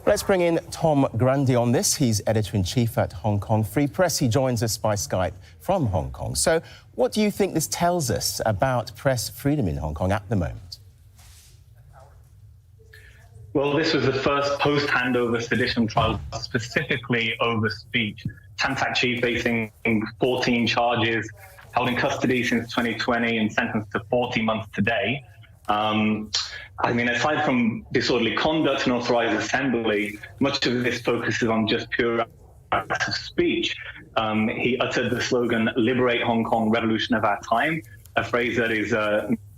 Let's bring in Tom Grundy on this. He's editor-in-chief at Hong Kong Free Press. He joins us by Skype from Hong Kong. So what do you think this tells us about press freedom in Hong Kong at the moment? Well, this was the first post-handover sedition trial specifically over speech. Tam Tak-chi facing 14 charges, held in custody since 2020 and sentenced to 40 months today. I mean, aside from disorderly conduct and authorized assembly, much of this focuses on just pure acts of speech. He uttered the slogan, "Liberate Hong Kong, revolution of our time," a phrase that is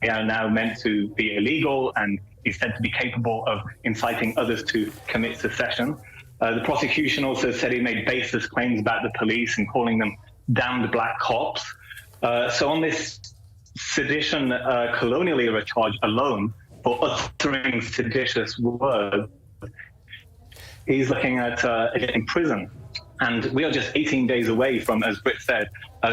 now meant to be illegal and is said to be capable of inciting others to commit secession. The prosecution also said he made baseless claims about the police and calling them damned black cops. So on this sedition colonial era charge alone for uttering seditious words, he's looking at in prison. And we are just 18 days away from, as Britt said,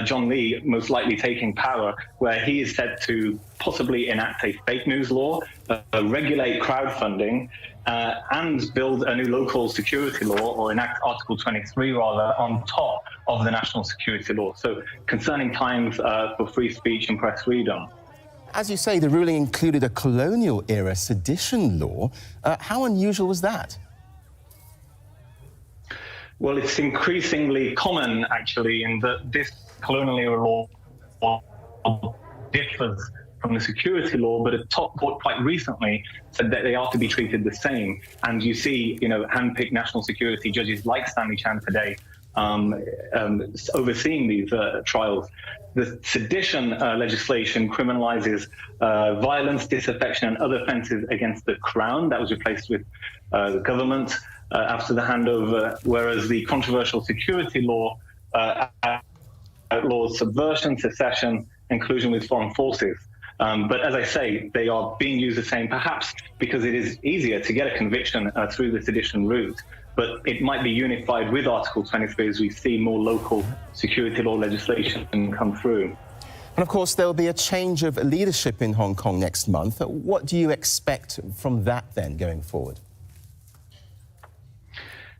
John Lee most likely taking power, where he is set to possibly enact a fake news law, regulate crowdfunding, and build a new local security law, or enact Article 23 rather, on top of the national security law. So concerning times for free speech and press freedom. As you say, the ruling included a colonial-era sedition law. How unusual was that? Well, it's increasingly common, actually, in that this colonial-era law differs from the security law, but a top court quite recently said that they are to be treated the same. And you see, hand-picked national security judges like Stanley Chan today overseeing these trials. The sedition legislation criminalizes violence, disaffection, and other offences against the Crown. That was replaced with the government after the handover, whereas the controversial security law outlaws subversion, secession, inclusion with foreign forces. But as I say, they are being used the same, perhaps because it is easier to get a conviction through the sedition route. But it might be unified with Article 23 as we see more local security law legislation come through. And of course, there'll be a change of leadership in Hong Kong next month. What do you expect from that then going forward?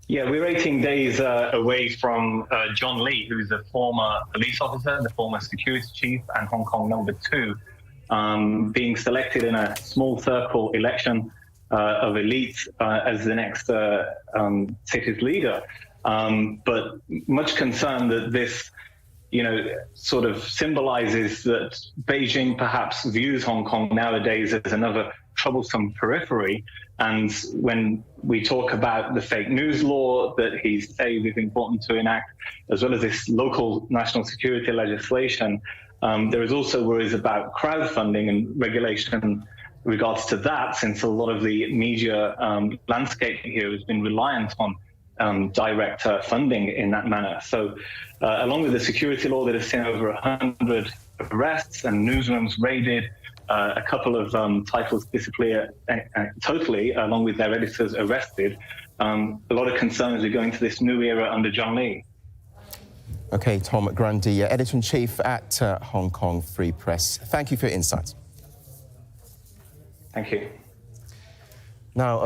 Yeah, we're 18 days away from John Lee, who's a former police officer, the former security chief and Hong Kong #2, being selected in a small circle election of elites as the next city's leader. But much concern that this, sort of symbolizes that Beijing perhaps views Hong Kong nowadays as another troublesome periphery. And when we talk about the fake news law that he says is important to enact, as well as this local national security legislation, there is also worries about crowdfunding and regulation in regards to that, since a lot of the media landscape here has been reliant on direct funding in that manner. So along with the security law that has seen over 100 arrests and newsrooms raided, a couple of titles disappear totally, along with their editors arrested. A lot of concerns are going to this new era under John Lee. OK, Tom Grundy, editor-in-chief at Hong Kong Free Press. Thank you for your insights. Thank you. Now.